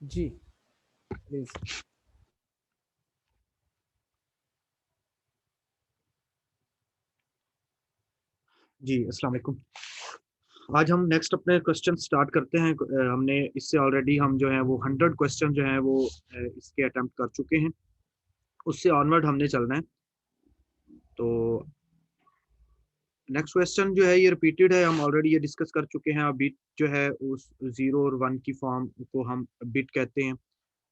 जी please. जी अस्सलाम वालेकुम। आज हम नेक्स्ट अपने क्वेश्चन स्टार्ट करते हैं। हमने इससे ऑलरेडी हम जो है वो 100 क्वेश्चन जो है वो इसके अटेम्प्ट कर चुके हैं। उससे ऑनवर्ड हमने चलना है। तो नेक्स्ट क्वेश्चन जो है ये रिपीटेड है, हम ऑलरेडी ये डिस्कस कर चुके हैं। बिट जो है उस 0 और 1 की फॉर्म को हम बिट कहते हैं।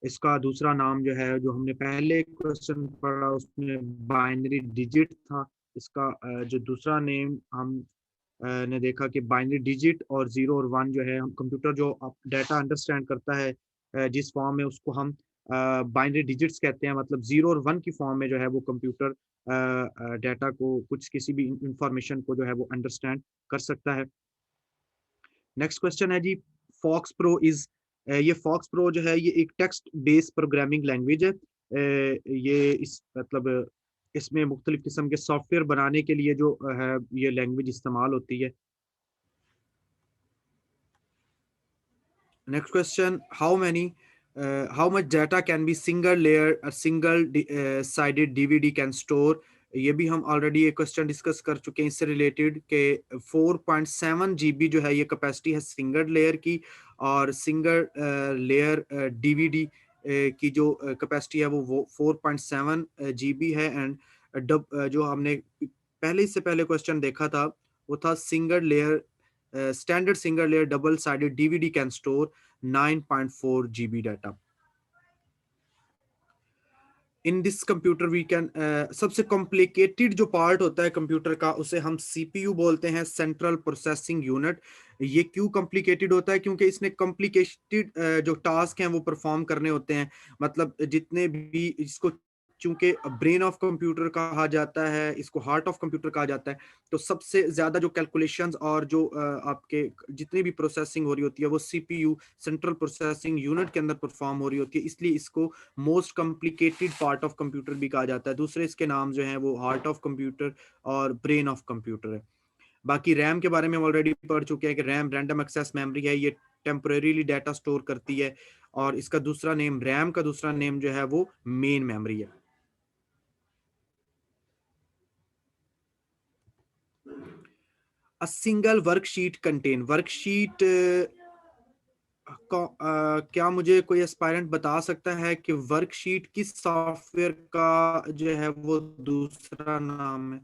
इसका दूसरा नाम जो है, जो हमने पहले क्वेश्चन पढ़ा उसमें बाइनरी डिजिट था। इसका जो दूसरा नेम हम ने देखा कि बाइनरी डिजिट और 0 और 1 जो है, हम कंप्यूटर जो डाटा अंडरस्टैंड करता है जिस फॉर्म में, उसको हम बाइनरी डिजिट्स कहते हैं। मतलब 0 और 1 की फॉर्म में जो है वो कंप्यूटर डाटा को, कुछ किसी भी इंफॉर्मेशन को जो है वो अंडरस्टैंड कर सकता है। नेक्स्ट क्वेश्चन है जी, फॉक्स प्रो इज, ये फॉक्स प्रो जो है ये एक टेक्स्ट बेस्ड प्रोग्रामिंग लैंग्वेज है। ये इस मतलब इसमें मुख्तलिफ किस्म के सॉफ्टवेयर बनाने के लिए जो है ये लैंग्वेज इस्तेमाल होती है। Next question, how much data can be single layer a single sided DVD can store? ये भी हम ऑलरेडी ये क्वेश्चन डिस्कस कर चुके हैं इससे रिलेटेड के 4.7 GB जो है ये कैपेसिटी है सिंगल लेयर की, और सिंगल लेयर DVD की जो कैपेसिटी है वो 4.7 GB है। एंड जो हमने पहले, इससे पहले क्वेश्चन देखा था वो था single layer standard single layer double sided DVD can store 9.4 GB data. In this computer we can, सबसे कॉम्प्लिकेटेड जो पार्ट होता है कंप्यूटर का उसे हम सीपीयू बोलते हैं, सेंट्रल प्रोसेसिंग यूनिट। ये क्यों कॉम्प्लिकेटेड होता है? क्योंकि इसने कॉम्प्लिकेटेड जो टास्क हैं वो परफॉर्म करने होते हैं। मतलब जितने भी इसको, चूंकि ब्रेन ऑफ कंप्यूटर कहा जाता है, इसको हार्ट ऑफ कंप्यूटर कहा जाता है, तो सबसे ज्यादा जो कैलकुलेशंस और जो आपके जितनी भी प्रोसेसिंग हो रही होती है वो सीपीयू, सेंट्रल प्रोसेसिंग यूनिट के अंदर परफॉर्म हो रही होती है। इसलिए इसको most complicated part of computer भी कहा जाता है। दूसरे इसके नाम जो हैं वो हार्ट ऑफ कंप्यूटर और ब्रेन ऑफ कंप्यूटर है। बाकी रैम के बारे में हम ऑलरेडी पढ़ चुके हैं कि रैम रैंडम एक्सेस मेमोरी है, ये टेम्परेरीली डाटा स्टोर करती है। और इसका दूसरा नेम, रैम का दूसरा नेम जो है वो मेन मेमोरी है। A single worksheet contain, worksheet क्या मुझे कोई एस्पायरेंट बता सकता है कि वर्कशीट किस सॉफ्टवेयर का जो है वो दूसरा नाम है?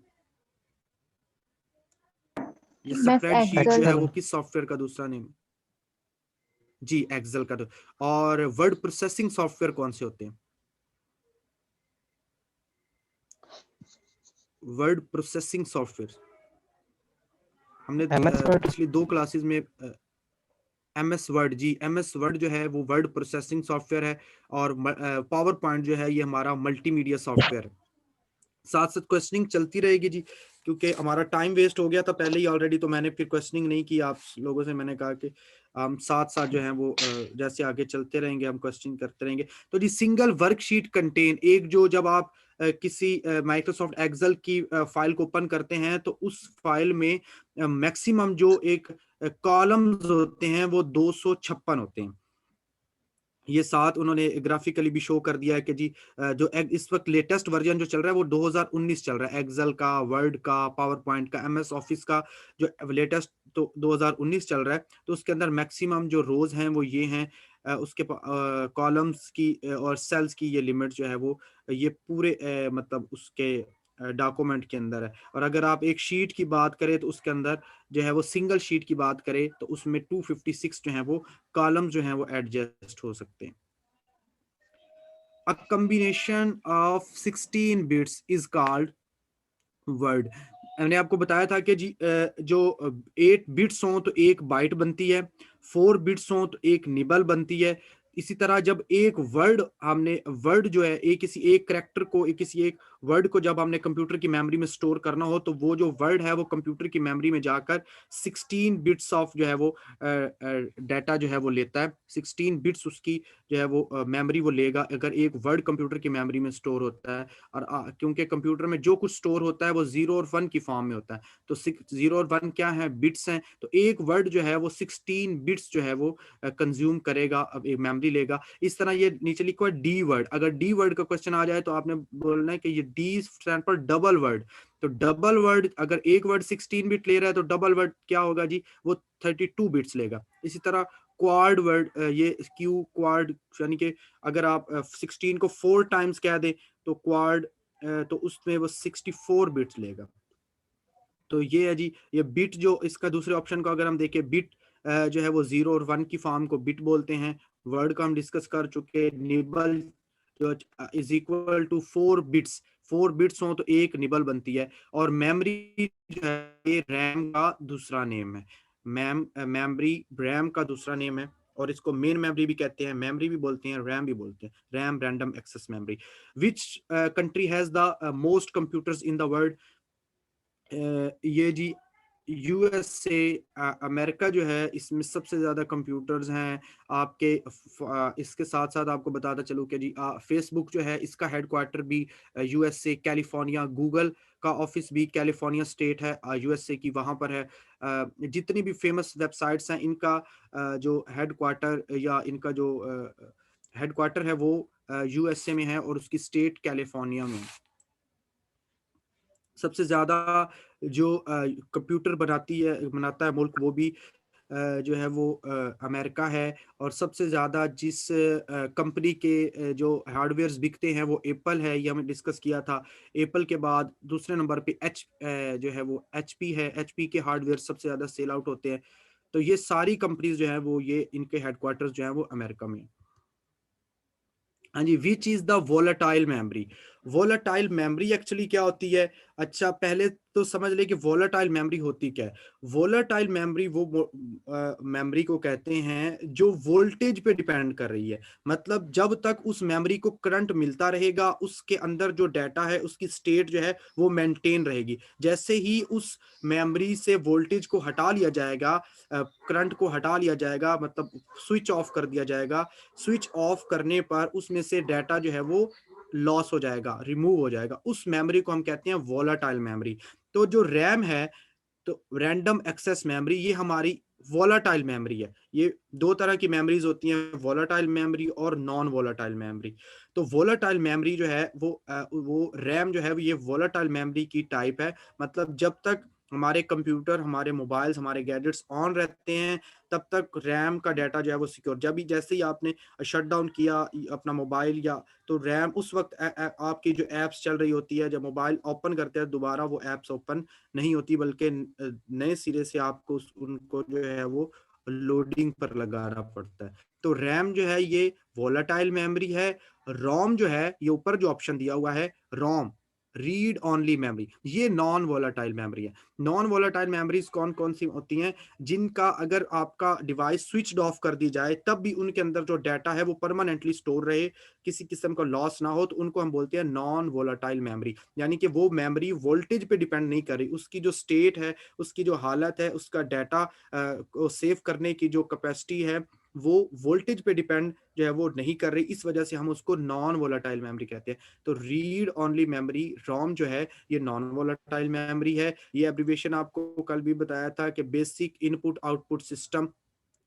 ये बस स्प्रेडशीट जो एक्सेल। है एक्सेल। वो किस सॉफ्टवेयर का दूसरा नेम? जी एक्सेल का। और वर्ड प्रोसेसिंग सॉफ्टवेयर कौन से होते हैं? वर्ड प्रोसेसिंग सॉफ्टवेयर हमने एमएस वर्ड। पिछली 2 क्लासेस में एमएस वर्ड, जी एमएस वर्ड जो है वो वर्ड प्रोसेसिंग सॉफ्टवेयर है। और पावर पॉइंट जो है ये हमारा मल्टीमीडिया सॉफ्टवेयर है। साथ साथ क्वेश्चनिंग चलती रहेगी जी, क्योंकि हमारा टाइम वेस्ट हो गया था पहले ही ऑलरेडी, तो मैंने फिर क्वेश्चनिंग नहीं की आप लोगों से। मैंने कहा कि हम साथ साथ जो है वो जैसे आगे चलते रहेंगे हम क्वेश्चन करते रहेंगे। तो जी सिंगल वर्कशीट कंटेन, एक जो जब आप किसी माइक्रोसॉफ्ट एक्सेल की फाइल को ओपन करते हैं तो उस फाइल में मैक्सिमम जो एक कॉलम्स होते हैं वो 256 होते हैं। ये साथ उन्होंने ग्राफिकली भी शो कर दिया है कि जी जो इस वक्त लेटेस्ट वर्जन जो चल रहा है वो 2019 चल रहा है, एक्सेल का, वर्ड का, पावर पॉइंट का, एमएस ऑफिस का जो लेटेस्ट तो 2019 चल रहा है। तो उसके अंदर मैक्सिमम जो रोज हैं वो ये हैं, उसके कॉलम्स की और सेल्स की ये लिमिट जो है वो ये पूरे मतलब उसके डॉक्यूमेंट के अंदर है। और अगर आप एक शीट की बात करें तो उसके अंदर जो है वो सिंगल शीट की बात करें तो उसमें 256 जो है वो कॉलम जो हैं वो एडजस्ट हो सकते हैं। A combination of 16 bits is called word. मैंने आपको बताया था कि जी जो 8 बिट्स हों तो एक बाइट बनती है, 4 बिट्स हों तो एक निबल बनती है। इसी तरह जब एक वर्ड, हमने वर्ड जो है एक किसी एक करेक्टर को, एक किसी एक वर्ड को जब हमने कंप्यूटर की मेमोरी में स्टोर करना हो तो वो जो वर्ड है वो कंप्यूटर की मेमोरी में जाकर 16 बिट्स ऑफ जो है वो डाटा जो है वो लेता है। 16 बिट्स उसकी जो है वो मेमोरी वो लेगा अगर एक वर्ड कंप्यूटर की मेमोरी में स्टोर होता है। और क्योंकि कंप्यूटर में जो कुछ स्टोर होता है वो 0 और 1 की फॉर्म में होता है, तो 0 और 1 क्या है, बिट्स हैं। तो एक वर्ड जो है वो 16 बिट्स जो है वो कंज्यूम करेगा, अब एक मेमोरी लेगा। इस तरह ये नीचे लिखा है डी वर्ड। अगर डी वर्ड का क्वेश्चन आ जाए तो आपने बोलना है कि ये डी स्टैंड पर डबल वर्ड। तो डबल वर्ड, अगर एक वर्ड 16 बिट ले रहा है तो डबल वर्ड क्या होगा जी, वो 32 बिट्स लेगा। इसी तरह क्वाड वर्ड, ये क्यू क्वाड यानी कि अगर आप 16 को 4 टाइम्स कह दे तो क्वाड, तो उसमें वो 64 बिट्स लेगा। तो ये है जी, ये बिट जो इसका दूसरे ऑप्शन को अगर हम देखें, बिट जो है वो 0 और 1 की फॉर्म को बिट बोलते हैं। वर्ड का हम डिस्कस कर चुके। निबल जो is equal to 4 bits, 4 bits हो तो एक निबल बनती है। और मेमोरी जो है ये रैम का दूसरा नेम है। मेमोरी रैम का दूसरा नेम है, और इसको मेन मेमोरी भी कहते हैं, मेमोरी भी बोलते हैं, रैम भी बोलते हैं, RAM random access memory. Which country has the most computers in the world? ये जी यूएसए, अमेरिका जो है इसमें सबसे ज्यादा कंप्यूटर्स हैं आपके। इसके साथ साथ आपको बताता चलूं कि जी फेसबुक जो है इसका हेडक्वार्टर भी यूएसए कैलिफोर्निया, गूगल का ऑफिस भी कैलिफोर्निया स्टेट है यूएसए की, वहां पर है। जितनी भी फेमस वेबसाइट्स हैं इनका जो हेडक्वार्टर या इनका जो हेडक्वार्टर है वो यूएसए में है और उसकी स्टेट कैलिफोर्निया में है। सबसे ज्यादा जो कंप्यूटर बनाता है मुल्क, वो भी जो है वो अमेरिका है। और सबसे ज्यादा जिस कंपनी के जो हार्डवेयर्स बिकते हैं वो एप्पल है, ये हमने डिस्कस किया था। एप्पल के बाद दूसरे नंबर पे जो है वो एचपी है। एचपी के हार्डवेयर सबसे ज्यादा सेल आउट होते हैं। तो ये सारी कंपनीज जो है वो ये इनके हेडक्वार्टर्स जो है वो अमेरिका में। हाँ जी, which is the volatile memory? Volatile memory actually क्या होती है? अच्छा, पहले तो समझ ले कि वोलेटाइल मेमोरी होती क्या है। वोलेटाइल मेमोरी वो मेमोरी को कहते हैं जो वोल्टेज पे डिपेंड कर रही है। मतलब जब तक उस मेमोरी को करंट मिलता रहेगा उसके अंदर जो डाटा है उसकी स्टेट जो है वो मेंटेन रहेगी। जैसे ही उस मेमोरी से वोल्टेज को हटा लिया जाएगा, करंट को हटा लिया जाएगा, मतलब स्विच ऑफ कर दिया जाएगा, स्विच ऑफ करने पर उसमें से डाटा जो है वो लॉस हो जाएगा, रिमूव हो जाएगा। उस मेमोरी को हम कहते हैं वोलाटाइल मेमोरी। तो जो रैम है, तो रैंडम एक्सेस मेमोरी, ये हमारी वोलाटाइल मेमोरी है। ये दो तरह की मेमोरीज होती हैं, वोलाटाइल मेमोरी और नॉन वोलाटाइल मेमोरी। तो वोलाटाइल मेमोरी जो है वो रैम जो है वो ये वोलाटाइल मेमोरी की टाइप है। मतलब जब तक हमारे कंप्यूटर, हमारे मोबाइल्स, हमारे गैजेट्स ऑन रहते हैं तब तक रैम का डाटा जो है वो सिक्योर। जब भी जैसे ही आपने शट डाउन किया अपना मोबाइल, या तो रैम उस वक्त आपकी जो एप्स चल रही होती है, जब मोबाइल ओपन करते हैं दोबारा वो एप्स ओपन नहीं होती, बल्कि नए सिरे से आपको उनको जो है वो लोडिंग पर लगाना पड़ता है। तो रैम जो है ये वोलाटाइल मेमोरी है। रोम जो है, ये ऊपर जो ऑप्शन दिया हुआ है रोम, रीड ओनली मेमोरी, ये नॉन वोलाटाइल मेमोरी है। नॉन वोलाटाइल मेमोरीज कौन कौन सी होती हैं? जिनका अगर आपका डिवाइस स्विच ऑफ कर दी जाए तब भी उनके अंदर जो डाटा है वो परमानेंटली स्टोर रहे, किसी किस्म का लॉस ना हो, तो उनको हम बोलते हैं नॉन वोलाटाइल मेमोरी। यानी कि वो मेमोरी वोल्टेज पे डिपेंड नहीं कर रही, उसकी जो स्टेट है, उसकी जो हालत है, उसका डाटा को सेव करने की जो कैपेसिटी है वो वोल्टेज पे डिपेंड जो है वो नहीं कर रही। इस वजह से हम उसको नॉन वोलाटाइल मेमोरी कहते हैं। तो रीड ओनली मेमोरी रोम जो है ये नॉन वोलाटाइल मेमोरी है। ये एब्रिविएशन आपको कल भी बताया था कि बेसिक इनपुट आउटपुट सिस्टम,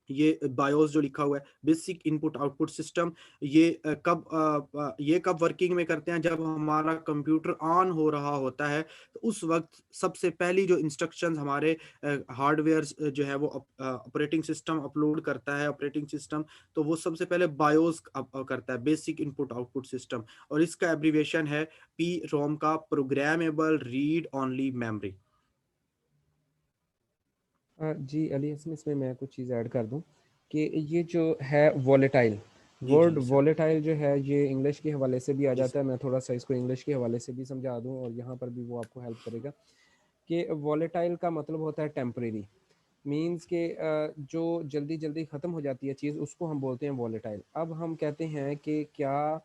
ये बायोस जो लिखा हुआ है, बेसिक इनपुट आउटपुट सिस्टम। ये कब वर्किंग में करते हैं? जब हमारा कंप्यूटर ऑन हो रहा होता है तो उस वक्त सबसे पहली जो इंस्ट्रक्शंस हमारे हार्डवेयर जो है वो ऑपरेटिंग सिस्टम अपलोड करता है, ऑपरेटिंग सिस्टम, तो वो सबसे पहले बायोस करता है, बेसिक इनपुट आउटपुट सिस्टम। और इसका एब्रीविएशन है पी रोम का, प्रोग्रामेबल रीड ओनली मेमोरी। जी अली हसन, इसमें मैं कुछ चीज़ ऐड कर दूं कि ये जो है वॉलेटाइल, जी जी वर्ड सर। वॉलेटाइल जो है ये इंग्लिश के हवाले से भी आ जी जाता सर। है। मैं थोड़ा सा इसको इंग्लिश के हवाले से भी समझा दूं और यहाँ पर भी वो आपको हेल्प करेगा कि वॉलेटाइल का मतलब होता है टेम्परेरी। मींस के जो जल्दी जल्दी ख़त्म हो जाती है चीज़ उसको हम बोलते हैं वॉलेटाइल। अब हम कहते हैं कि क्या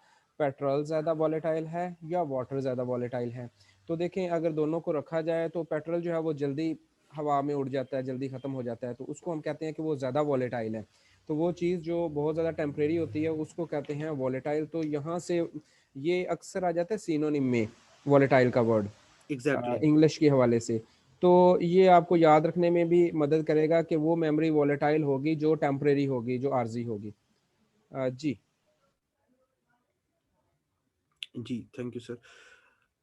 पेट्रोल ज़्यादा वॉलेटाइल है या वाटर ज़्यादा वॉलेटाइल है। तो देखें अगर दोनों को रखा जाए तो पेट्रोल जो है वो जल्दी हवा में उड़ जाता है, जल्दी ख़त्म हो जाता है, तो उसको हम कहते हैं कि वो ज़्यादा वॉलेटाइल है। तो वो चीज़ जो बहुत ज़्यादा टेम्परेरी होती है उसको कहते हैं वॉलेटाइल। तो यहाँ से ये अक्सर आ जाता है सिनोनिम में वॉलेटाइल का वर्ड एग्जैक्टली। इंग्लिश के हवाले से। तो ये आपको याद रखने में भी मदद करेगा कि वो मेमोरी वॉलेटाइल होगी जो टेम्परेरी होगी, जो आर्जी होगी। जी। जी, thank you sir.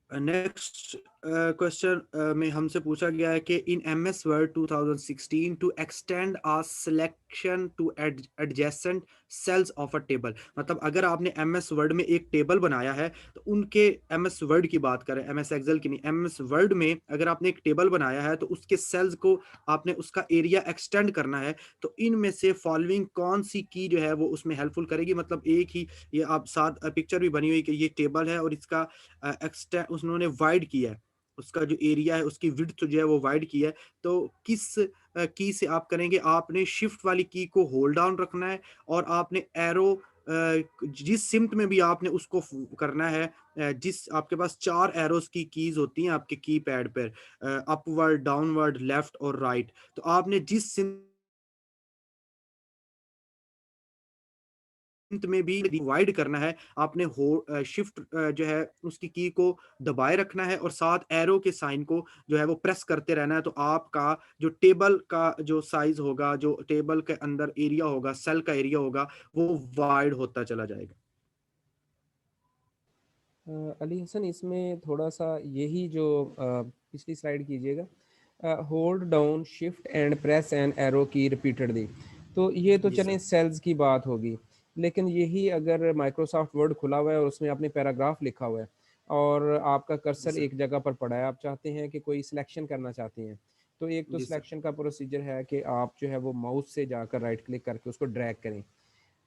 Next question में हमसे पूछा गया है कि in MS Word 2016 to extend a selection to adjacent cells of a table, मतलब अगर आपने एमएस वर्ड में एक टेबल बनाया है तो उनके एमएस वर्ड की बात करें, एमएस एक्सेल की नहीं, एमएस वर्ड में अगर आपने एक टेबल बनाया है तो उसके सेल्स को आपने उसका एरिया एक्सटेंड करना है, तो इनमें से फॉलोइंग कौन सी की जो है वो उसमें हेल्पफुल करेगी। मतलब एक ही ये आप साथ पिक्चर भी बनी हुई कि ये टेबल है और इसका एक्सटेंड उन्होंने वाइड किया है, उसका जो एरिया है उसकी विड्थ जो है वो वाइड किया है, तो किस की से आप करेंगे। आपने शिफ्ट वाली की को होल्ड डाउन रखना है और आपने एरो जिस सिम्ट में भी आपने उसको करना है, जिस आपके पास 4 एरोस की कीज होती हैं आपके की पैड पर, अपवर्ड, डाउनवर्ड, लेफ्ट और राइट, तो आपने जिस सिम्ट में भी डिवाइड करना है, आपने हो शिफ्ट जो है उसकी की को दबाए रखना है और साथ एरो के साइन को जो है वो प्रेस करते रहना है, तो आपका जो टेबल का जो साइज होगा, जो टेबल के अंदर एरिया होगा, सेल का एरिया होगा, वो वाइड होता चला जाएगा। अली हसन इसमें थोड़ा सा यही जो पिछली स्लाइड कीजिएगा, hold down shift and press and arrow की रिपीटेडली। तो ये तो जी चलें सर। सेल्स की बात होगी, लेकिन यही अगर माइक्रोसॉफ्ट वर्ड खुला हुआ है और उसमें आपने पैराग्राफ लिखा हुआ है और आपका जी कर्सर सर। एक जगह पर पड़ा है, आप चाहते हैं कि कोई सिलेक्शन करना चाहते हैं, तो एक तो जी सर। सिलेक्शन का प्रोसीजर है कि आप जो है वो माउस से जाकर राइट क्लिक करके उसको ड्रैग करें।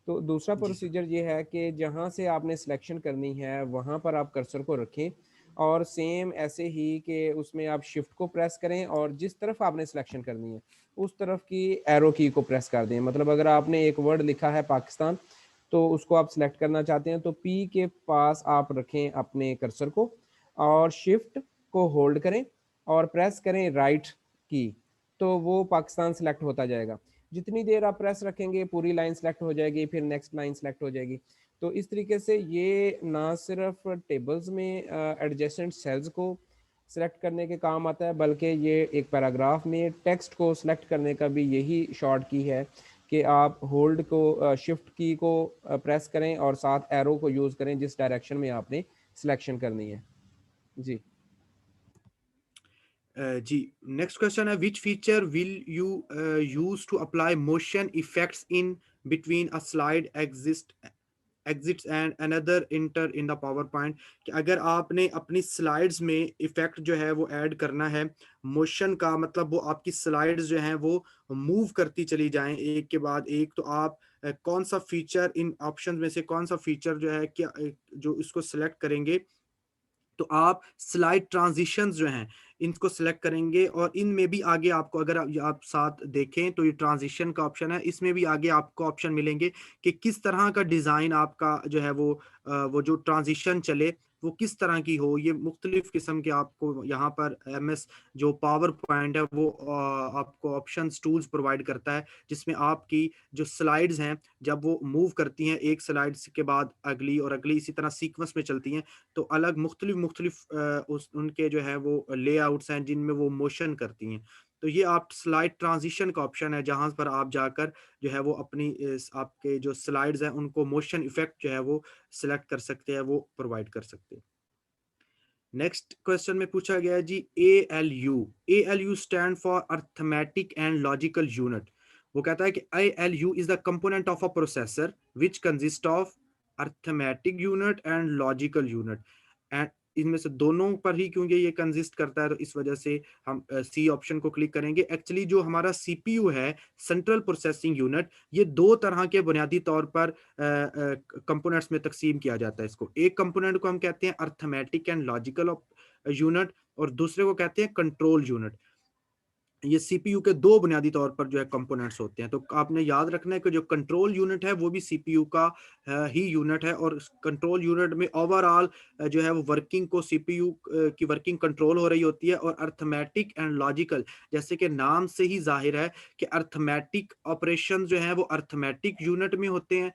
तो दूसरा जी सर। प्रोसीजर ये है कि जहाँ से आपने सिलेक्शन करनी है वहाँ पर आप कर्सर को रखें और सेम ऐसे ही कि उसमें आप शिफ्ट को प्रेस करें और जिस तरफ आपने सिलेक्शन करनी है उस तरफ की एरो की को प्रेस कर दें। मतलब अगर आपने एक वर्ड लिखा है पाकिस्तान, तो उसको आप सिलेक्ट करना चाहते हैं तो पी के पास आप रखें अपने कर्सर को और शिफ्ट को होल्ड करें और प्रेस करें राइट की, तो वो पाकिस्तान सिलेक्ट होता जाएगा। जितनी देर आप प्रेस रखेंगे पूरी लाइन सेलेक्ट हो जाएगी, फिर नेक्स्ट लाइन सेलेक्ट हो जाएगी। तो इस तरीके से ये ना सिर्फ टेबल्स में एडजेसेंट सेल्स को सेलेक्ट करने के काम आता है, बल्कि ये एक पैराग्राफ में टेक्स्ट को सेलेक्ट करने का भी यही शॉर्ट की है कि आप होल्ड को शिफ्ट की को प्रेस करें और साथ एरो को यूज़ करें जिस डायरेक्शन में आपने सिलेक्शन करनी है। जी। जी, नेक्स्ट क्वेश्चन है which feature will you use to apply motion effects in between a slide exits and another enter in the PowerPoint, कि अगर आपने अपनी स्लाइड्स में इफेक्ट जो है वो ऐड करना है मोशन का, मतलब वो आपकी स्लाइड्स जो हैं वो मूव करती चली जाएं एक के बाद एक, तो आप कौन सा फीचर इन ऑप्शन में से कौन सा फीचर जो है क्या जो इसको सिलेक्ट करेंगे, तो आप स्लाइड ट्रांजिशंस जो हैं इनको सिलेक्ट करेंगे और इनमें भी आगे आपको अगर आप साथ देखें तो ये ट्रांजिशन का ऑप्शन है, इसमें भी आगे आपको ऑप्शन मिलेंगे कि किस तरह का डिज़ाइन आपका जो है वो जो ट्रांजिशन चले वो किस तरह की हो। ये मुख्तलिफ किस्म के आपको यहाँ पर एमएस जो पावर पॉइंट है वो आपको ऑप्शंस टूल्स प्रोवाइड करता है, जिसमें आपकी जो स्लाइड्स हैं जब वो मूव करती हैं एक स्लाइड के बाद अगली और अगली इसी तरह सीक्वेंस में चलती हैं, तो अलग मुख्तलिफ मुख्तलिफ उस उनके जो है वो लेआउट्स हैं जिनमें वो मोशन करती हैं। तो ये आप स्लाइड ट्रांजिशन का ऑप्शन है जहां पर आप जाकर जो है वो अपनी आपके जो स्लाइड्स हैं उनको मोशन इफेक्ट जो है वो सिलेक्ट कर सकते हैं, वो प्रोवाइड कर सकते हैं। नेक्स्ट क्वेश्चन में पूछा गया है जी ALU stand for arithmetic and logical unit. वो कहता है कि ALU is the component of a processor which consist of arithmetic unit and logical unit, and इनमें से दोनों पर ही क्योंकि ये कंसिस्ट करता है तो इस वजह से हम सी ऑप्शन को क्लिक करेंगे। एक्चुअली जो हमारा सीपीयू है, सेंट्रल प्रोसेसिंग यूनिट, ये दो तरह के बुनियादी तौर पर कंपोनेंट्स में तकसीम किया जाता है इसको। एक कंपोनेंट को हम कहते हैं अर्थमेटिक एंड लॉजिकल यूनिट और दूसरे को कहते हैं कंट्रोल यूनिट। ये सीपीयू के दो बुनियादी तौर पर जो है कंपोनेंट्स होते हैं। तो आपने याद रखना है कि जो कंट्रोल यूनिट है वो भी सीपीयू का ही यूनिट है, और कंट्रोल यूनिट में ओवरऑल जो है वो वर्किंग को सीपीयू की वर्किंग कंट्रोल हो रही होती है। और अर्थमेटिक एंड लॉजिकल, जैसे कि नाम से ही जाहिर है कि अर्थमेटिक ऑपरेशन जो है वो अर्थमेटिक यूनिट में होते हैं,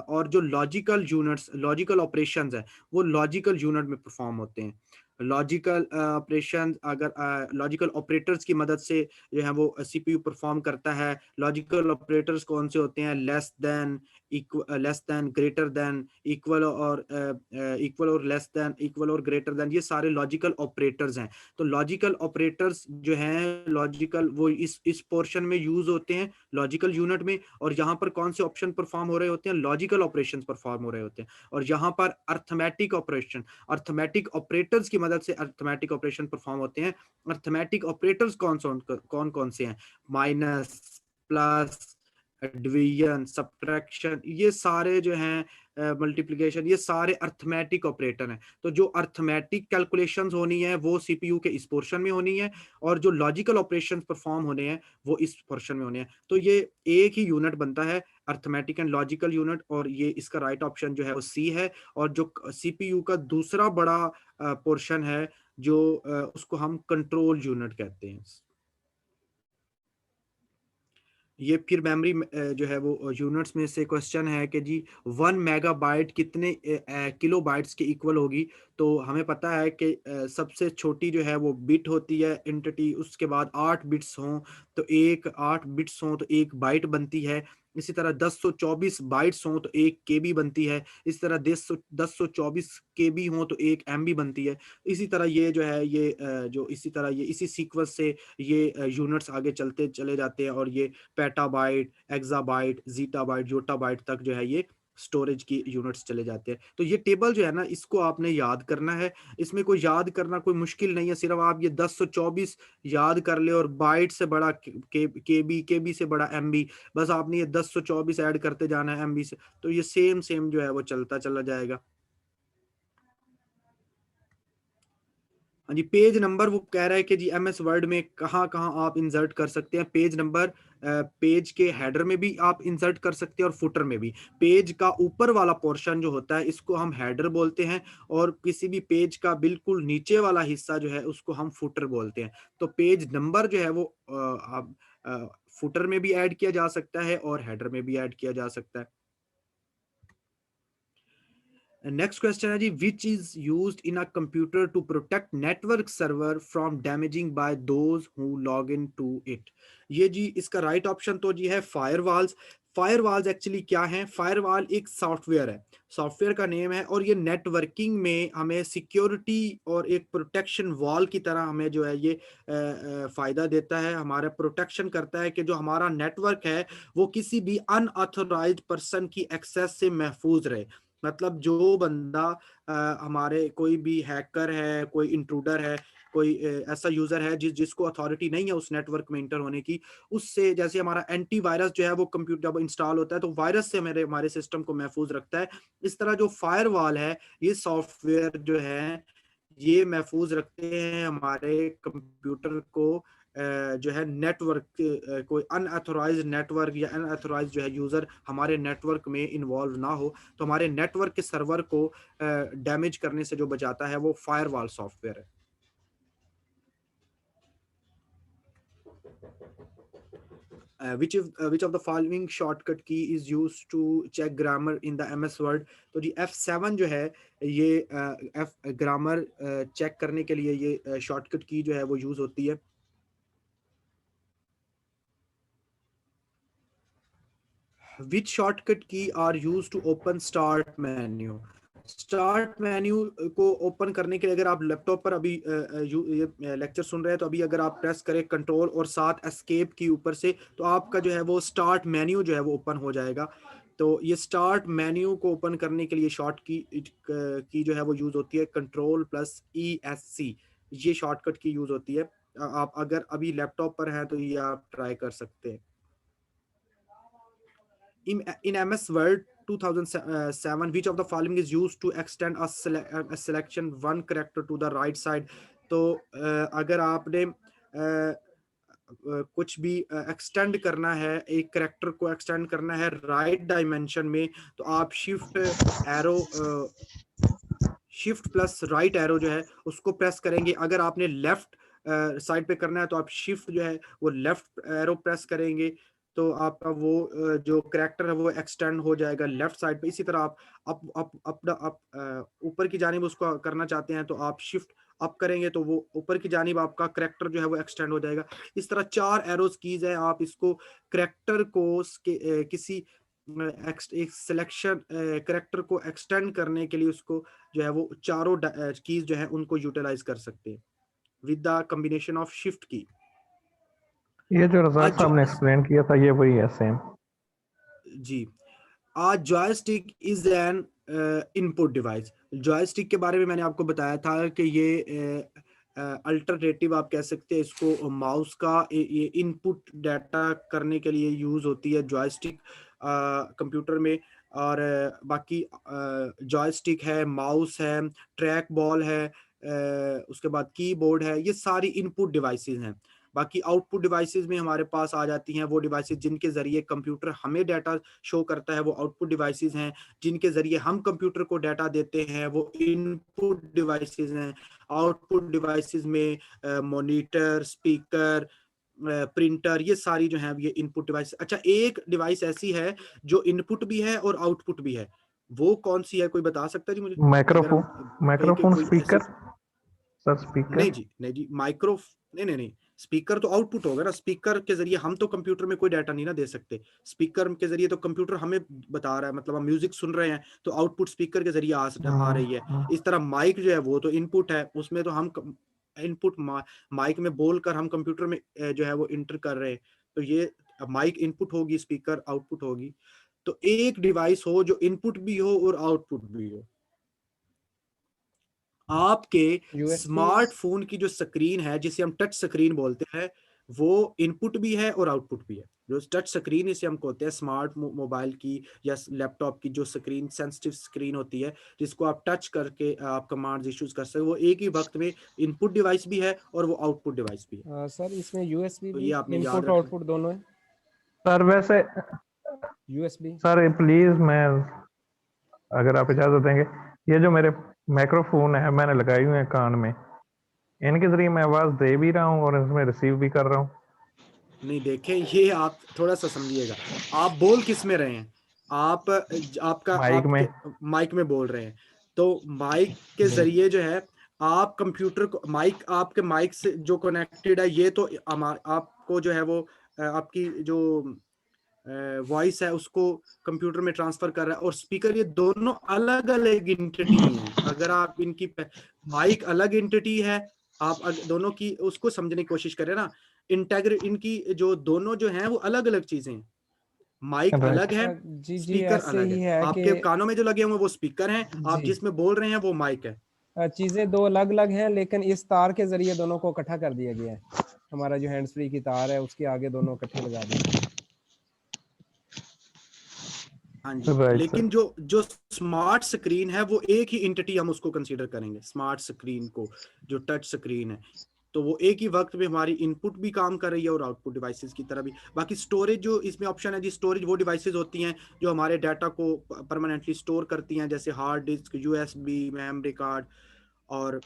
और जो लॉजिकल ऑपरेशंस है वो लॉजिकल यूनिट में परफॉर्म होते हैं। लॉजिकल ऑपरेशन अगर लॉजिकल ऑपरेटर्स की मदद से जो है वो सीपीयू परफॉर्म करता है। लॉजिकल ऑपरेटर्स कौन से होते हैं? Less than, less than, greater than, equal और लेस देन, इक्वल और ग्रेटर देन, ये सारे लॉजिकल ऑपरेटर्स हैं। तो लॉजिकल ऑपरेटर्स जो हैं लॉजिकल, वो इस पोर्शन में यूज होते हैं लॉजिकल यूनिट में। और यहाँ पर कौन से ऑप्शन परफॉर्म हो रहे होते हैं? लॉजिकल ऑपरेशंस परफॉर्म हो रहे होते हैं। और यहाँ पर अर्थमेटिक ऑपरेशन, अर्थमेटिक ऑपरेटर्स की मदद से अर्थमेटिक ऑपरेशन परफॉर्म होते हैं। अर्थमेटिक ऑपरेटर्स कौन कौन से हैं? माइनस, प्लस, डिवीजन, सब्ट्रैक्शन, ये सारे जो हैं, मल्टीप्लिकेशन, ये सारे अर्थमेटिक ऑपरेटर हैं। तो जो अर्थमेटिक कैलकुलेशंस होनी है वो सीपीयू के इस पोर्शन में होनी है, और जो लॉजिकल ऑपरेशंस परफॉर्म होने हैं वो इस पोर्शन में होने हैं। तो ये एक ही यूनिट बनता है, अर्थमेटिक एंड लॉजिकल यूनिट, और ये इसका राइट ऑप्शन जो है वो सी है। और जो सीपीयू का दूसरा बड़ा पोर्शन है जो उसको हम कंट्रोल यूनिट कहते हैं। ये फिर मेमोरी जो है वो यूनिट्स में से क्वेश्चन है कि जी 1 मेगाबाइट कितने किलो बाइट्स के इक्वल होगी? तो हमें पता है कि सबसे छोटी जो है वो बिट होती है एंटिटी, उसके बाद 8 बिट्स हों तो 1 बाइट बनती है। इसी तरह 1024 बाइट्स हों तो 1 KB बनती है। इस तरह 1024 KB हों तो 1 MB बनती है। इसी तरह ये जो है ये जो इसी तरह ये इसी सीक्वेंस से ये यूनिट्स आगे चलते चले जाते हैं, और ये पेटाबाइट, एक्साबाइट, जीटाबाइट, जोटाबाइट तक जो है ये स्टोरेज की यूनिट्स चले जाते हैं। तो ये टेबल जो है ना, इसको आपने याद करना है। इसमें कोई याद करना कोई मुश्किल नहीं है, सिर्फ आप ये 1024 याद कर ले, और बाइट से बड़ा केबी से बड़ा एमबी, बस आपने ये 1024 ऐड करते जाना है एमबी से, तो ये सेम सेम जो है वो चलता चला जाएगा। हाँ जी, पेज नंबर वो कह रहा है कि जी एमएस वर्ड में कहाँ कहाँ आप इंसर्ट कर सकते हैं पेज नंबर। पेज के हेडर में भी आप इंसर्ट कर सकते हैं और फुटर में भी। पेज का ऊपर वाला पोर्शन जो होता है इसको हम हेडर बोलते हैं, और किसी भी पेज का बिल्कुल नीचे वाला हिस्सा जो है उसको हम फुटर बोलते हैं। तो पेज नंबर जो है वो आप फुटर में भी ऐड किया जा सकता है और हेडर में भी ऐड किया जा सकता है। नेक्स्ट क्वेश्चन है जी, which is used in a computer to protect network server from damaging by those who log in to it? ये जी इसका राइट ऑप्शन तो जी है फायरवॉल्स। फायरवॉल्स एक्चुअली क्या है? फायरवॉल एक सॉफ्टवेयर है, सॉफ्टवेयर का नेम है, और ये नेटवर्किंग में हमें सिक्योरिटी और एक प्रोटेक्शन वॉल की तरह हमें जो है ये फायदा देता है, हमारा प्रोटेक्शन करता है कि जो हमारा नेटवर्क है वो किसी भी अनऑथोराइज्ड पर्सन की एक्सेस से महफूज रहे। मतलब जो बंदा हमारे कोई भी हैकर है, कोई इंट्रूडर है, कोई ऐसा यूजर है जिसको अथॉरिटी नहीं है उस नेटवर्क में इंटर होने की, उससे, जैसे हमारा एंटीवायरस जो है वो कंप्यूटर जब इंस्टॉल होता है तो वायरस से हमारे सिस्टम को महफूज रखता है। इस तरह जो फायरवॉल है, ये सॉफ्टवेयर जो है ये महफूज रखते हैं हमारे कंप्यूटर को, जो है नेटवर्क, कोई अनऑथोराइज्ड नेटवर्क या अनऑथोराइज्ड जो है यूजर हमारे नेटवर्क में इन्वॉल्व ना हो। तो हमारे नेटवर्क के सर्वर को डैमेज करने से जो बचाता है वो फायरवॉल सॉफ्टवेयर है। which of the following shortcut key is used to check grammar in the MS Word? तो जी F7 जो है ये ग्रामर चेक करने के लिए ये शॉर्टकट की जो है वो यूज होती है। Which shortcut key are used to open start menu? Start menu को ओपन करने के लिए अगर आप लैपटॉप पर अभी ये लेक्चर सुन रहे हैं तो अभी अगर आप प्रेस करें कंट्रोल और साथ एस्केप की ऊपर से, तो आपका जो है वो स्टार्ट मेन्यू जो है वो ओपन हो जाएगा। तो ये स्टार्ट मेन्यू को ओपन करने के लिए शॉर्ट की जो है वो यूज होती है Ctrl+ESC, ये शॉर्टकट की यूज होती है। आप अगर अभी लैपटॉप पर हैं तो ये आप ट्राई कर सकते हैं। In MS Word 2007, which of the following is used to extend a selection one character to the right side? तो अगर आपने कुछ भी एक्सटेंड करना है, एक करेक्टर को एक्सटेंड करना है राइट डायमेंशन में, तो आप शिफ्ट प्लस राइट एरो जो है उसको प्रेस करेंगे। अगर आपने लेफ्ट साइड पे करना है तो आप शिफ्ट जो है वो लेफ्ट एरो प्रेस करेंगे, तो आपका वो जो करेक्टर है वो एक्सटेंड हो जाएगा लेफ्ट साइड पे। इसी तरह आप ऊपर की जानिब उसको करना चाहते हैं तो आप शिफ्ट अप करेंगे तो वो ऊपर की जानिब आपका करेक्टर जो है वो एक्सटेंड हो जाएगा। इस तरह 4 एरोज कीज है, आप इसको करेक्टर को किसी एक सिलेक्शन करेक्टर को एक्सटेंड करने के लिए उसको जो है वो चारों कीज जो है उनको यूटिलाइज कर सकते हैं with the combination of shift की। ये जो रज़ाक आज साहब ने एक्सप्लेन किया था ये वही है सेम। जी, आज joystick is an input device. Joystick के बारे में मैंने आपको बताया था कि ये अल्टरनेटिव आप कह सकते हैं इसको माउस का, ये इनपुट डाटा करने के लिए यूज होती है जॉयस्टिक कंप्यूटर में। और बाकी जॉयस्टिक है, माउस है, ट्रैक बॉल है, उसके बाद कीबोर्ड है, ये सारी इनपुट डिवाइसेस हैं। बाकी आउटपुट डिवाइसेस में हमारे पास आ जाती हैं वो डिवाइसेस जिनके जरिए कंप्यूटर हमें डाटा शो करता है, वो आउटपुट डिवाइसेस हैं। जिनके जरिए हम कंप्यूटर को डाटा देते हैं वो इनपुट डिवाइसेस हैं। आउटपुट डिवाइसेस में मॉनिटर, स्पीकर, प्रिंटर, ये सारी जो है ये इनपुट डिवाइस। अच्छा, एक डिवाइस ऐसी है जो इनपुट भी है और आउटपुट भी है, वो कौन सी है? कोई बता सकता है जी मुझे? अगर हम कहें कि माइक्रोफोन कोई ऐसी, स्पीकर सर, स्पीकर। नहीं जी, नहीं जी, नहीं, स्पीकर तो आउटपुट होगा ना। स्पीकर के जरिए हम तो कंप्यूटर में कोई डाटा नहीं ना दे सकते। स्पीकर के जरिए तो कंप्यूटर हमें बता रहा है, मतलब हम म्यूजिक सुन रहे हैं तो आउटपुट स्पीकर के जरिए आ रही है। इस तरह माइक जो है वो तो इनपुट है, उसमें तो हम इनपुट माइक में बोलकर हम कंप्यूटर में जो है वो इंटर कर रहे हैं। तो ये माइक इनपुट होगी, स्पीकर आउटपुट होगी। तो एक डिवाइस हो जो इनपुट भी हो और आउटपुट भी हो। आपके USB स्मार्टफोन की जो स्क्रीन है जिसे हम टच स्क्रीन बोलते हैं, वो इनपुट भी है और आउटपुट भी है। जो टच स्क्रीन इसे हम कहते हैं, स्मार्ट मोबाइल की या लैपटॉप की जो स्क्रीन, सेंसिटिव स्क्रीन होती है जिसको आप टच करके आप कमांड्स इश्यूज कर सकते हो, वो एक ही वक्त में इनपुट डिवाइस भी है और वो आउटपुट डिवाइस भी है। सर इसमें USB तो भी ये आपने याद इनपुट रखना। आउटपुट दोनों है। सर वैसे USB सर प्लीज, मैं अगर आप इजाजत देंगे, ये जो मेरे माइक्रोफोन है मैंने लगाई हुई है कान में, इनके जरिए मैं आवाज दे भी रहा हूँ और इसमें रिसीव भी कर रहा हूँ। नहीं, देखें, ये आप थोड़ा सा समझिएगा, आप बोल किस में रहे हैं? आप आपका माइक में। आपके माइक में बोल रहे हैं, तो माइक के जरिए जो है आप कंप्यूटर को, माइक आपके माइक से जो कनेक्टेड है, ये तो आपको जो है वो आपकी जो वॉइस है उसको कंप्यूटर में ट्रांसफर कर रहा है। और स्पीकर, ये दोनों अलग अलग एंटिटी हैं। अगर आप इनकी माइक अलग एंटिटी है, आप दोनों की उसको समझने की कोशिश करें ना, इनकी जो दोनों जो हैं वो अलग अलग चीजें हैं। माइक अलग है, जी जी, स्पीकर ऐसे अलग ही है। है आपके कि कानों में जो लगे हुए वो स्पीकर हैं, आप जी जिसमें बोल रहे हैं वो माइक है। चीजें दो अलग अलग हैं, लेकिन इस तार के जरिए दोनों को इकट्ठा कर दिया गया है। हमारा जो हैंड्स फ्री की तार है उसके आगे दोनों इकट्ठे लगा दिए। हाँ जी, राइट लेकिन सर। जो स्मार्ट स्क्रीन है वो एक ही एंटिटी हम उसको कंसीडर करेंगे, स्मार्ट स्क्रीन को, जो टच स्क्रीन है। तो वो एक ही वक्त में हमारी इनपुट भी काम कर रही है और आउटपुट डिवाइसेस की तरह भी। बाकी स्टोरेज जो इसमें ऑप्शन है जी, स्टोरेज वो डिवाइसेस होती हैं जो हमारे डाटा को परमानेंटली स्टोर करती हैं, जैसे hard disk, USB, memory card. और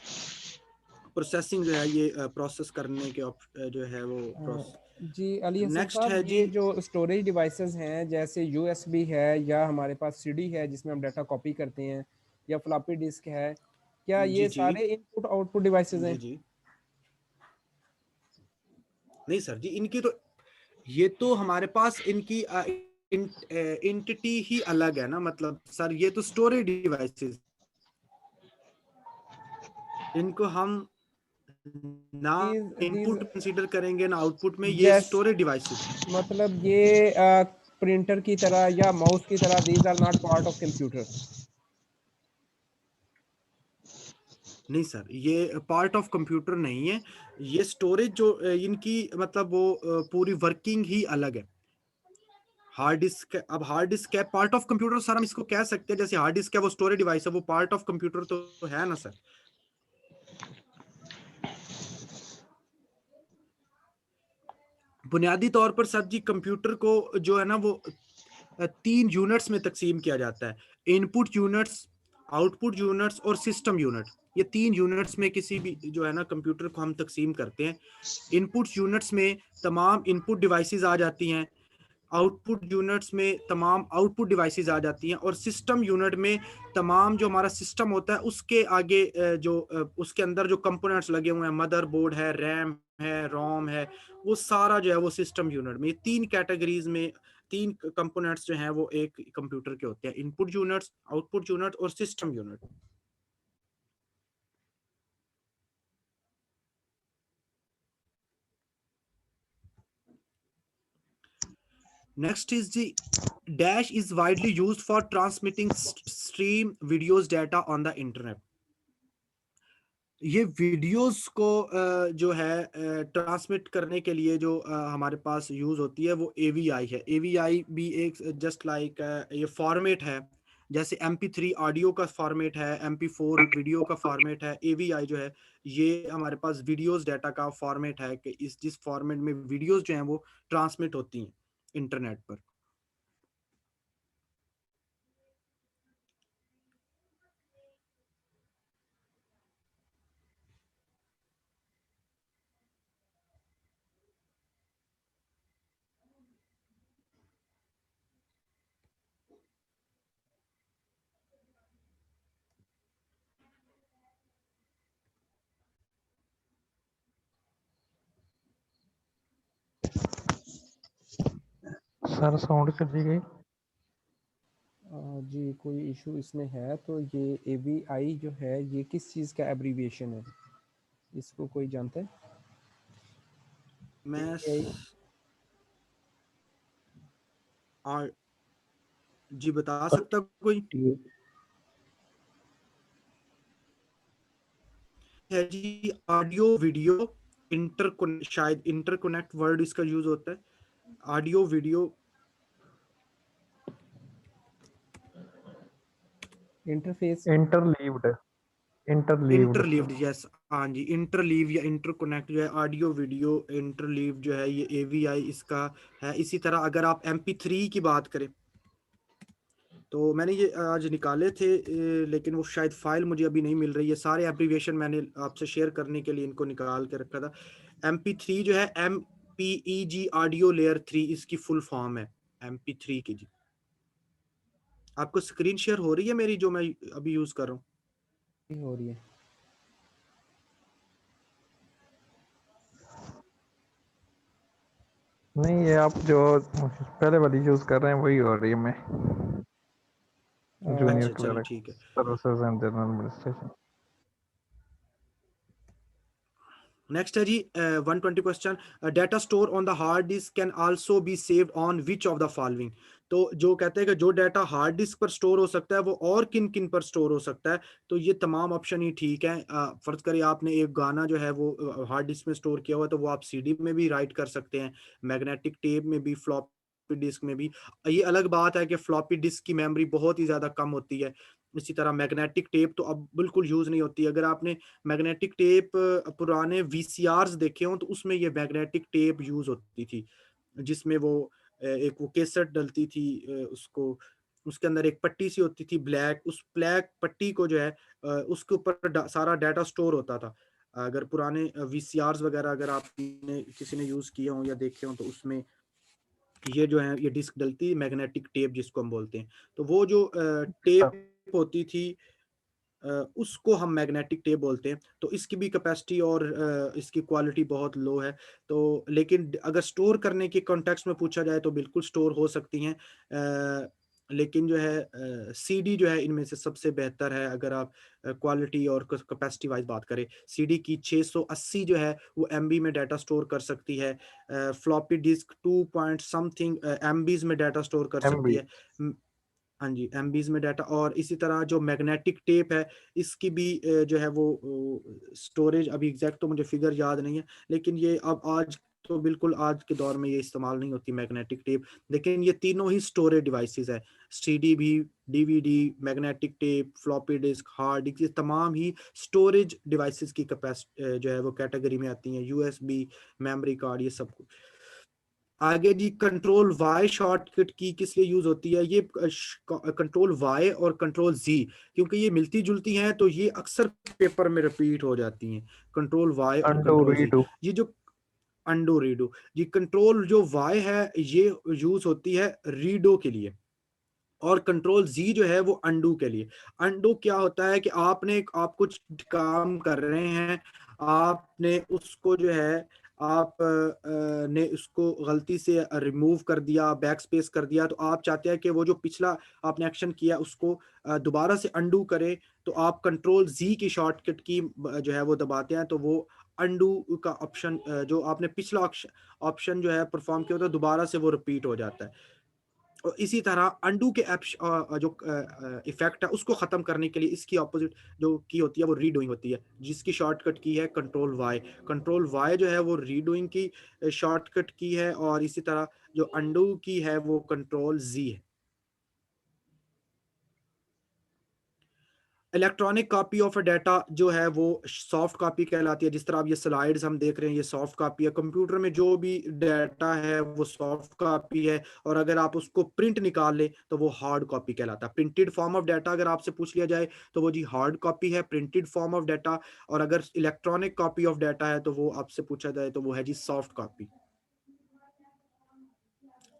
प्रोसेसिंग जो है ये प्रोसेस करने के जो है वो जी अली हसन नेक्स्ट साहब, है जी। ये जो स्टोरेज डिवाइसेस हैं जैसे USB है या हमारे पास CD है जिसमें हम डाटा कॉपी करते हैं, या फ्लॉपी डिस्क है, क्या जी ये जी सारे इनपुट आउटपुट डिवाइसेस जी हैं? जी, नहीं सर जी, इनकी तो, ये तो हमारे पास इनकी एंटिटी ही अलग है ना। मतलब सर ये तो स्टोरेज डिवाइसेस, इनको हम ना These इनपुट कंसीडर करेंगे ना आउटपुट में, ये जैस स्टोरेज डिवाइसेस। मतलब ये प्रिंटर की तरह या माउस की तरह, these are not part of computer. नहीं सर, ये पार्ट ऑफ कंप्यूटर नहीं है। ये स्टोरेज जो इनकी मतलब वो पूरी वर्किंग ही अलग है। हार्ड डिस्क, अब हार्ड डिस्क है पार्ट ऑफ कंप्यूटर सर, हम इसको कह सकते हैं। जैसे हार्ड डिस्क है वो स्टोरेज डिवाइस है, वो पार्ट ऑफ कंप्यूटर तो है ना सर। बुनियादी तौर पर सर जी कंप्यूटर को जो है ना वो 3 यूनिट्स में तकसीम किया जाता है, इनपुट यूनिट्स, आउटपुट यूनिट्स और सिस्टम यूनिट। ये 3 यूनिट्स में किसी भी जो है ना कंप्यूटर को हम तकसीम करते हैं। इनपुट यूनिट्स में तमाम इनपुट डिवाइसेस आ जाती हैं, आउटपुट यूनिट्स में तमाम आउटपुट डिवाइसेस आ जाती हैं, और सिस्टम यूनिट में तमाम जो हमारा सिस्टम होता है उसके आगे उसके अंदर जो कंपोनेंट्स लगे हुए हैं, मदरबोर्ड है, रैम है, रोम है, वो सारा जो है वो सिस्टम यूनिट में। 3 कैटेगरीज में 3 कंपोनेंट्स जो हैं वो एक कंप्यूटर के होते हैं, इनपुट यूनिट्स, आउटपुट यूनिट और system unit. Next is the dash is widely used for transmitting stream videos data on the internet. ये वीडियोस को जो है ट्रांसमिट करने के लिए जो हमारे पास यूज होती है वो AVI है। AVI भी एक जस्ट लाइक ये फॉर्मेट है, जैसे MP3 ऑडियो का फॉर्मेट है, MP4 वीडियो का फॉर्मेट है। AVI जो है ये हमारे पास वीडियोस डाटा का फॉर्मेट है कि जिस फॉर्मेट में वीडियोस जो हैं वो ट्रांसमिट होती हैं इंटरनेट पर। सर साउंड चली गई। जी कोई इशू इसमें है तो ये AVI जो है ये किस चीज़ का एब्रीविएशन है, इसको कोई जानता है? मैं जी बता सकता कोई है जी? ऑडियो वीडियो शायद इंटरकनेक्ट वर्ड इसका यूज होता है, audio video interface interleaved interleaved. Yes हाँ जी, इंटरलीव या इंटरकनेक्ट जो है ऑडियो वीडियो इंटरलीव जो है ये AVI इसका है। इसी तरह अगर आप MP3 की बात करें तो मैंने ये आज निकाले थे, लेकिन वो शायद फाइल मुझे अभी नहीं मिल रही है। सारे एब्रीविएशन मैंने आपसे शेयर करने के लिए इनको निकाल के रखा था। MP3 जो है MPEG ऑडियो लेयर 3 इसकी फुल फॉर्म है MP3 की जी। आपको स्क्रीन शेयर हो रही है मेरी जो मैं अभी यूज कर रहा हूँ? हो रही है। नहीं, ये आप जो पहले वाली यूज कर रहे हैं वही हो रही है। मैं जूनियर अच्छा चलिए क्लर्क ठीक है। Services and general administration. Next है जी 120 question, data store on the hard disk can also be saved on which of the following. तो जो कहते हैं कि जो डाटा हार्ड डिस्क पर स्टोर हो सकता है वो और किन किन पर स्टोर हो सकता है, तो ये तमाम ऑप्शन ही ठीक है। फर्ज करिए आपने एक गाना जो है वो हार्ड डिस्क में स्टोर किया हुआ है, तो वो आप CD में भी राइट कर सकते हैं, मैग्नेटिक टेप में भी, फ्लॉपी डिस्क में भी। ये अलग बात है कि फ्लॉपी डिस्क की मेमोरी बहुत ही ज्यादा कम होती है। इसी तरह मैग्नेटिक टेप तो अब बिल्कुल यूज नहीं होती। अगर आपने मैग्नेटिक टेप पुराने VCRs देखे हों तो उसमें ये मैग्नेटिक टेप यूज होती थी, जिसमें वो एक वो केसेट डलती थी, उसको उसके अंदर एक पट्टी सी होती थी ब्लैक, उस ब्लैक पट्टी को जो है उसके ऊपर सारा डाटा स्टोर होता था। अगर पुराने VCRs वगैरह अगर आपने किसी ने यूज किए हों या देखे हों तो उसमें ये जो है ये डिस्क डलती, मैग्नेटिक टेप जिसको हम बोलते हैं। तो वो जो टेप होती थी उसको हम मैग्नेटिक टेप बोलते हैं। तो इसकी भी कैपेसिटी और इसकी क्वालिटी बहुत लो है। तो लेकिन अगर स्टोर करने के कॉन्टेक्स्ट में पूछा जाए तो बिल्कुल स्टोर हो सकती हैं, लेकिन जो है CD जो है इनमें से सबसे बेहतर है। अगर आप क्वालिटी और कैपेसिटी वाइज बात करें, CD की 680 जो है वो MB में डाटा स्टोर कर सकती है, floppy disk 2 point something MBs में डाटा स्टोर कर सकती MB है। हाँ जी, MBs में डाटा। और इसी तरह जो मैग्नेटिक टेप है इसकी भी जो है वो स्टोरेज, अभी एग्जैक्ट तो मुझे फिगर याद नहीं है, लेकिन ये अब आज तो बिल्कुल आज के दौर में ये इस्तेमाल नहीं होती मैग्नेटिक टेप। लेकिन ये तीनों ही स्टोरेज डिवाइसेस है, CD भी, DVD, magnetic tape, floppy disk, hard disk, ये तमाम ही स्टोरेज डिवाइसेस की कैपेसिटी जो है वो कैटेगरी में आती हैं, USB, मेमोरी कार्ड, ये सब कुछ। आगे जी कंट्रोल वाई शॉर्टकट की किस लिए यूज होती है? ये कंट्रोल वाई और कंट्रोल जी, क्योंकि ये मिलती जुलती हैं तो ये अक्सर पेपर में रिपीट हो जाती हैं, कंट्रोल वाई और undo, कंट्रोल जी। redo. ये जो अंडो रीडो, ये कंट्रोल जो वाई है ये यूज होती है रीडो के लिए, और कंट्रोल जी जो है वो अंडू के लिए। अंडू क्या होता है कि आप कुछ काम कर रहे हैं, आपने उसको जो है आप ने उसको गलती से रिमूव कर दिया, बैक स्पेस कर दिया, तो आप चाहते हैं कि वो जो पिछला आपने एक्शन किया उसको दोबारा से अंडू करे, तो आप कंट्रोल जी की शॉर्टकट की जो है वो दबाते हैं, तो वो अंडू का ऑप्शन जो आपने पिछला ऑप्शन जो है परफॉर्म किया होता है दोबारा से वो रिपीट हो जाता है। और इसी तरह अंडू के जो इफेक्ट है उसको खत्म करने के लिए इसकी ऑपोजिट जो की होती है वो रीडूइंग होती है, जिसकी शॉर्टकट की है कंट्रोल वाई। कंट्रोल वाई जो है वो रीडूइंग की शॉर्टकट की है, और इसी तरह जो अंडू की है वो कंट्रोल जी है। Electronic copy of a data जो है वो सॉफ्ट कॉपी कहलाती है। जिस तरह आप ये स्लाइड्स हम देख रहे हैं, ये सॉफ्ट कॉपी है। कंप्यूटर में जो भी डाटा है वो सॉफ्ट कॉपी है, और अगर आप उसको प्रिंट निकाल ले तो वो हार्ड कॉपी कहलाता है। प्रिंटेड फॉर्म ऑफ डाटा अगर आपसे पूछ लिया जाए तो वो जी हार्ड कॉपी है, प्रिंटेड फॉर्म ऑफ डाटा। और अगर इलेक्ट्रॉनिक कॉपी ऑफ डाटा है तो वो आपसे पूछा जाए तो वो है जी soft copy.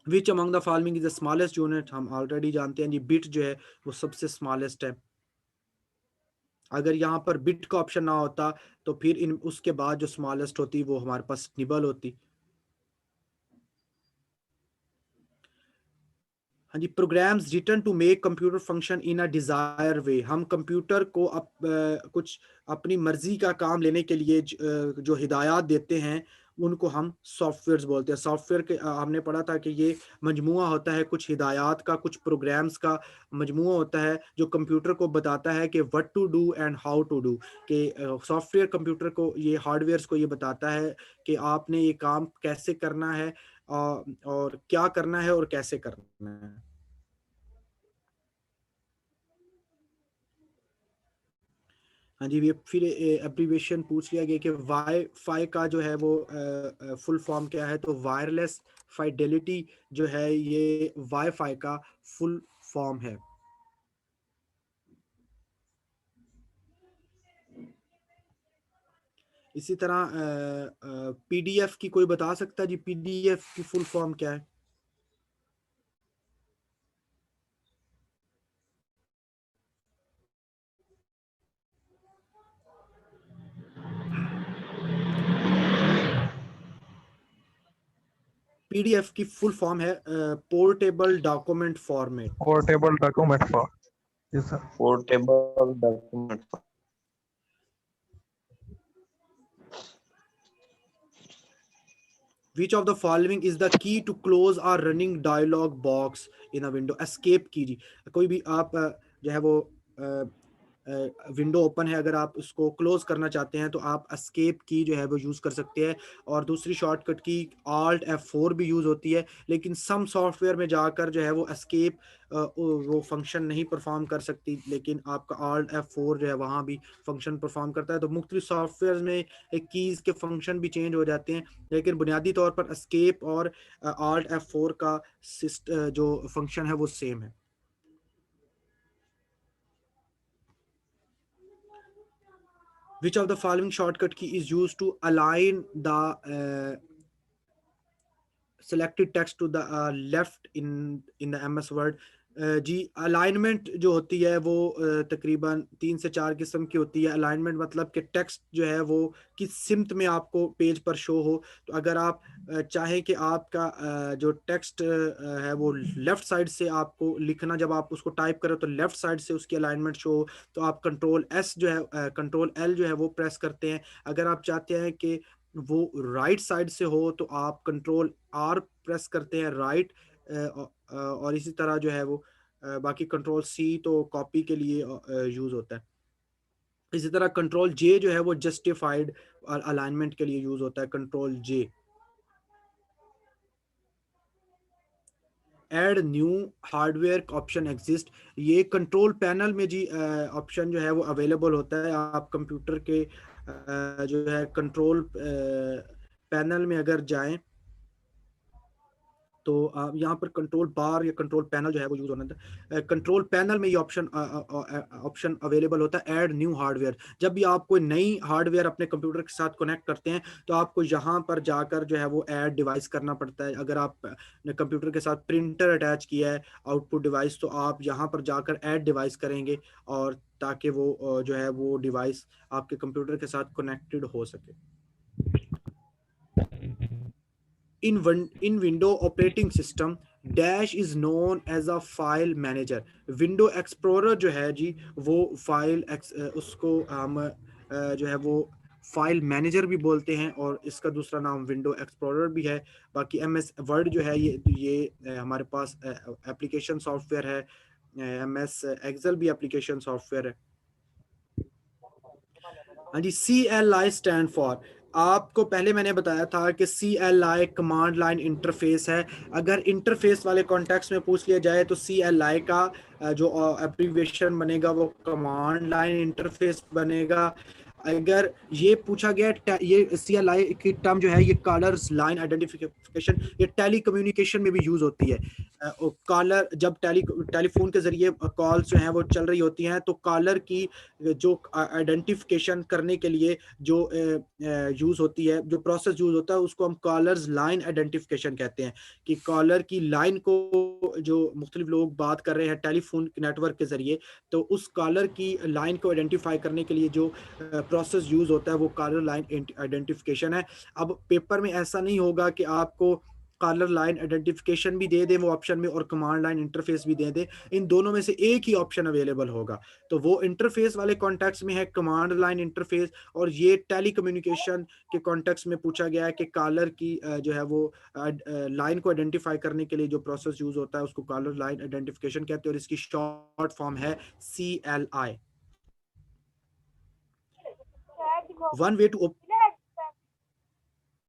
Which among the following is the smallest unit, हम ऑलरेडी जानते हैं जी बिट जो है वो सबसे स्मॉलेस्ट है। अगर यहाँ पर बिट का ऑप्शन ना होता तो फिर इन उसके बाद जो स्मॉलेस्ट होती वो हमारे पास निबल होती। हाँ जी, programs written to make computer function in a desire way. हम कंप्यूटर को कुछ अपनी मर्जी का काम लेने के लिए जो हिदायत देते हैं उनको हम सॉफ्टवेयर्स बोलते हैं। सॉफ्टवेयर के हमने पढ़ा था कि ये मजमुआ होता है कुछ हिदायत का, कुछ प्रोग्राम्स का मजमुआ होता है जो कंप्यूटर को बताता है कि what to do and how to do. कि सॉफ्टवेयर कंप्यूटर को, ये हार्डवेयर को ये बताता है कि आपने ये काम कैसे करना है, और क्या करना है और कैसे करना है। हाँ जी, ये फिर एब्रीविएशन पूछ लिया गया कि वाई-फाई का जो है वो फुल फॉर्म क्या है? तो वायरलेस फाइडेलिटी जो है ये वाई-फाई का फुल फॉर्म है। इसी तरह पीडीएफ की कोई बता सकता है जी पीडीएफ की फुल फॉर्म क्या है? पीडीएफ की फुल फॉर्म है portable document format. Portable document for. Yes, sir. Portable document. Which of the following is the key to close or running dialog box in a window? Escape की जी, कोई भी आप जो है वो विंडो ओपन है, अगर आप उसको क्लोज करना चाहते हैं तो आप एस्केप की जो है वो यूज़ कर सकते हैं। और दूसरी शॉर्टकट की Alt F4 भी यूज़ होती है, लेकिन सम सॉफ्टवेयर में जाकर जो है वो एस्केप वो फंक्शन नहीं परफॉर्म कर सकती, लेकिन आपका Alt F4 जो है वहाँ भी फंक्शन परफॉर्म करता है। तो मुख्तलिफ सॉफ्टवेयर में कीज़ के फंक्शन भी चेंज हो जाते हैं, लेकिन बुनियादी तौर पर एस्केप और Alt F4 का जो फंक्शन है वो सेम है। Which of the following shortcut key is used to align the selected text to the left in the MS Word? जी अलाइनमेंट जो होती है वो तकरीबन 3 से 4 किस्म की होती है। अलाइनमेंट मतलब कि टेक्स्ट जो है वो किस सिमत में आपको पेज पर शो हो। तो अगर आप चाहें कि आपका जो टेक्स्ट है वो लेफ्ट साइड से आपको लिखना, जब आप उसको टाइप करें तो लेफ्ट साइड से उसकी अलाइनमेंट शो हो, तो आप कंट्रोल एस जो है कंट्रोल एल जो है वो प्रेस करते हैं। अगर आप चाहते हैं कि वो राइट साइड से हो तो आप कंट्रोल आर प्रेस करते हैं राइट। और इसी तरह जो है वो बाकी कंट्रोल सी तो कॉपी के लिए यूज होता है। इसी तरह कंट्रोल जे जो है वो जस्टिफाइड और अलाइनमेंट के लिए यूज होता है, control J. Add new hardware option exist, ये कंट्रोल पैनल में जी ऑप्शन जो है वो अवेलेबल होता है। आप कंप्यूटर के जो है कंट्रोल पैनल में अगर जाएं तो यहाँ पर कंट्रोल बार या कंट्रोल पैनल जो है वो यूज होना था। कंट्रोल पैनल में ये ऑप्शन अवेलेबल होता है ऐड न्यू हार्डवेयर। जब भी आप कोई नई हार्डवेयर अपने कंप्यूटर के साथ कनेक्ट करते हैं तो आपको यहाँ पर जाकर जो है वो ऐड डिवाइस करना पड़ता है। अगर आप ने कंप्यूटर के साथ प्रिंटर अटैच किया है आउटपुट डिवाइस, तो आप यहाँ पर जाकर ऐड डिवाइस करेंगे और ताकि वो जो है वो डिवाइस आपके कंप्यूटर के साथ कनेक्टेड हो सके। In window operating system, dash is known as a file manager. Window explorer जो है जी वो उसको हम जो है वो फाइल मैनेजर भी बोलते हैं और इसका दूसरा नाम विंडो एक्सप्लोरर भी है। बाकी MS वर्ड जो है ये हमारे पास एप्लीकेशन सॉफ्टवेयर है, MS एक्सेल भी एप्लीकेशन सॉफ्टवेयर है। हाँ जी, CLI स्टैंड फॉर, आपको पहले मैंने बताया था कि CLI कमांड लाइन इंटरफेस है। अगर इंटरफेस वाले कॉन्टेक्स्ट में पूछ लिया जाए तो CLI का जो एब्रिविएशन बनेगा वो कमांड लाइन इंटरफेस बनेगा। अगर ये पूछा गया ये CLI की टर्म जो है ये कॉलर्स लाइन आइडेंटिफिकेशन, ये टेली कम्युनिकेशन में भी यूज होती है। कॉलर जब टेलीफोन के जरिए कॉल्स जो हैं वो चल रही होती हैं तो कॉलर की जो आइडेंटिफिकेशन करने के लिए जो यूज होती है, जो प्रोसेस यूज होता है उसको हम कॉलर्स लाइन आइडेंटिफिकेशन कहते हैं। कि कॉलर की लाइन को जो मुख्तलिफ लोग बात कर रहे हैं टेलीफोन नेटवर्क के जरिए, तो उस कॉलर की लाइन को आइडेंटिफाई करने के लिए जो प्रोसेस यूज होता है वो कॉलर लाइन आइडेंटिफिकेशन है। अब पेपर में ऐसा नहीं होगा कि आपको कॉलर लाइन आइडेंटिफिकेशन भी दे दे वो ऑप्शन में और कमांड लाइन इंटरफेस भी दे दे, इन दोनों में से एक ही ऑप्शन अवेलेबल होगा। तो वो इंटरफेस वाले कॉन्टेक्स्ट में है कमांड लाइन इंटरफेस, और ये टेली कम्युनिकेशन के कॉन्टेक्स्ट में पूछा गया है कि कॉलर की जो है वो लाइन को आइडेंटिफाई करने के लिए जो प्रोसेस यूज होता है उसको कॉलर लाइन आइडेंटिफिकेशन कहते हैं और इसकी शॉर्ट फॉर्म है CLI। One way to